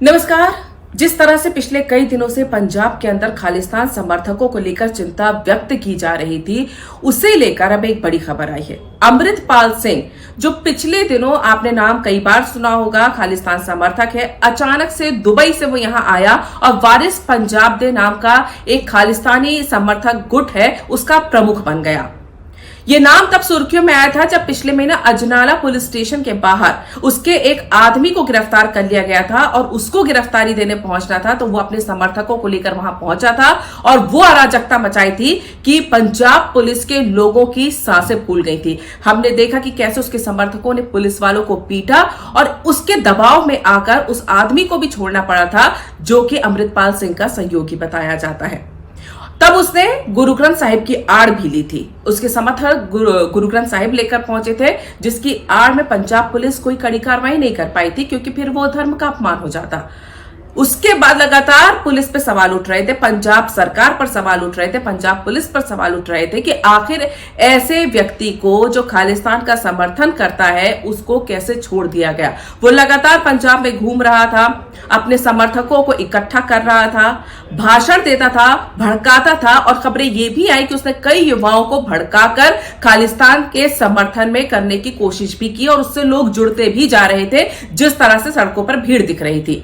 नमस्कार। जिस तरह से पिछले कई दिनों से पंजाब के अंदर खालिस्तान समर्थकों को लेकर चिंता व्यक्त की जा रही थी, उसे लेकर अब एक बड़ी खबर आई है। अमृतपाल सिंह, जो पिछले दिनों आपने नाम कई बार सुना होगा, खालिस्तान समर्थक है, अचानक से दुबई से वो यहां आया और वारिस पंजाब दे नाम का एक खालिस्तानी समर्थक गुट है, उसका प्रमुख बन गया। ये नाम तब सुर्खियों में आया था जब पिछले महीने अजनाला पुलिस स्टेशन के बाहर उसके एक आदमी को गिरफ्तार कर लिया गया था और उसको गिरफ्तारी देने पहुंचना था, तो वो अपने समर्थकों को लेकर वहां पहुंचा था और वो अराजकता मचाई थी कि पंजाब पुलिस के लोगों की सांसें फूल गई थी। हमने देखा कि कैसे उसके समर्थकों ने पुलिस वालों को पीटा और उसके दबाव में आकर उस आदमी को भी छोड़ना पड़ा था, जो कि अमृतपाल सिंह का सहयोगी बताया जाता है। तब उसने गुरु ग्रंथ साहिब की आड़ भी ली थी। उसके समर्थक गुरु ग्रंथ साहिब लेकर पहुंचे थे, जिसकी आड़ में पंजाब पुलिस कोई कड़ी कार्रवाई नहीं कर पाई थी, क्योंकि फिर वो धर्म का अपमान हो जाता। उसके बाद लगातार पुलिस पे सवाल उठ रहे थे, पंजाब सरकार पर सवाल उठ रहे थे, पंजाब पुलिस पर सवाल उठ रहे थे कि आखिर ऐसे व्यक्ति को जो खालिस्तान का समर्थन करता है, उसको कैसे छोड़ दिया गया। वो लगातार पंजाब में घूम रहा था, अपने समर्थकों को इकट्ठा कर रहा था, भाषण देता था, भड़काता था और खबरें ये भी आई कि उसने कई युवाओं को भड़काकर खालिस्तान के समर्थन में करने की कोशिश भी की और उससे लोग जुड़ते भी जा रहे थे, जिस तरह से सड़कों पर भीड़ दिख रही थी।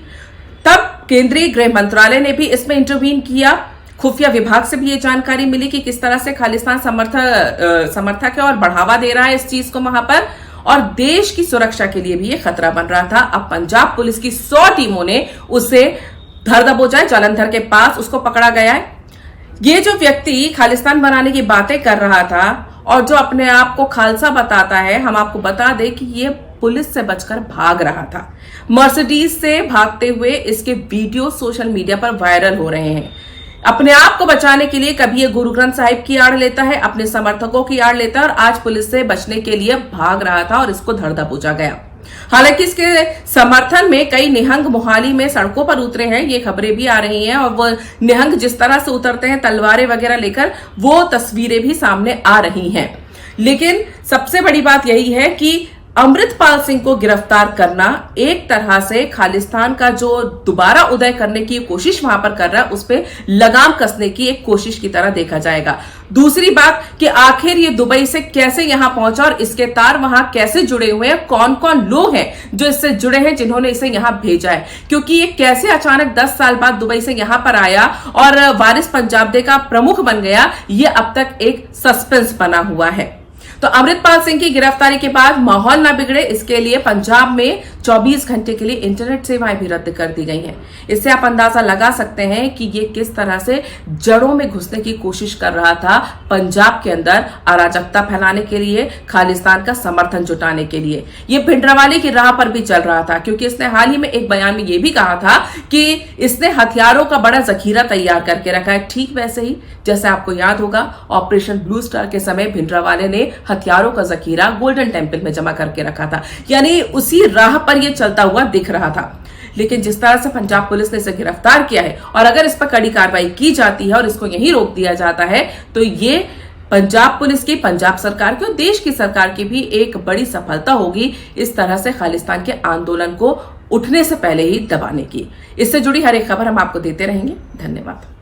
तब केंद्रीय गृह मंत्रालय ने भी इसमें इंटरवीन किया। खुफिया विभाग से भी ये जानकारी मिली कि किस तरह से खालिस्तान समर्थक है और बढ़ावा दे रहा है इस चीज को वहां पर, और देश की सुरक्षा के लिए भी ये खतरा बन रहा था। अब पंजाब पुलिस की 100 टीमों ने उसे धर दबोचा है, जालंधर के पास उसको पकड़ा गया है। ये जो व्यक्ति खालिस्तान बनाने की बातें कर रहा था और जो अपने आप को खालसा बताता है, हम आपको बता दें कि ये पुलिस से बचकर भाग रहा था। मर्सिडीज से भागते हुए इसके वीडियो सोशल मीडिया पर वायरल हो रहे हैं। अपने आप को बचाने के लिए कभी ये गुरु ग्रंथ साहिब की आड़ लेता है, अपने समर्थकों की आड़ लेता है और आज पुलिस से बचने के लिए भाग रहा था और इसको धर दबोचा गया। हालांकि इसके समर्थन में कई निहंग मोहाली में सड़कों पर उतरे हैं, ये खबरें भी आ रही हैं, और वो निहंग जिस तरह से उतरते हैं तलवारें वगैरह लेकर, वो तस्वीरें भी सामने आ रही हैं। लेकिन सबसे बड़ी बात यही है कि अमृतपाल सिंह को गिरफ्तार करना एक तरह से खालिस्तान का जो दोबारा उदय करने की कोशिश वहां पर कर रहा है, उस पर लगाम कसने की एक कोशिश की तरह देखा जाएगा। दूसरी बात कि आखिर ये दुबई से कैसे यहां पहुंचा और इसके तार वहां कैसे जुड़े हुए हैं, कौन कौन लोग हैं जो इससे जुड़े हैं, जिन्होंने इसे यहां भेजा है, क्योंकि ये कैसे अचानक 10 साल बाद दुबई से यहां पर आया और वारिस पंजाब दे का प्रमुख बन गया, ये अब तक एक सस्पेंस बना हुआ है। तो अमृतपाल सिंह की गिरफ्तारी के बाद माहौल ना बिगड़े, इसके लिए पंजाब में 24 घंटे के लिए इंटरनेट सेवाएं भी रद्द कर दी गई हैं। इससे आप अंदाजा लगा सकते हैं कि ये किस तरह से जड़ों में घुसने की कोशिश कर रहा था, पंजाब के अंदर अराजकता फैलाने के लिए, खालिस्तान का समर्थन जुटाने के लिए। ये भिंडरावाले की राह पर भी चल रहा था, क्योंकि इसने हाल ही में एक बयान में यह भी कहा था कि इसने हथियारों का बड़ा जखीरा तैयार करके रखा है। ठीक वैसे ही जैसे आपको याद होगा, ऑपरेशन ब्लू स्टार के समय भिंडरावाले ने हथियारों का जखीरा गोल्डन टेम्पल में जमा करके रखा था, यानी उसी राह पर यह चलता हुआ दिख रहा था। लेकिन जिस तरह से पंजाब पुलिस ने इसे गिरफ्तार किया है और अगर इस पर कड़ी कार्रवाई की जाती है और इसको यहीं रोक दिया जाता है, तो ये पंजाब पुलिस की, पंजाब सरकार की और देश की सरकार की भी एक बड़ी सफलता होगी इस तरह से खालिस्तान के आंदोलन को उठने से पहले ही दबाने की। इससे जुड़ी हर एक खबर हम आपको देते रहेंगे। धन्यवाद।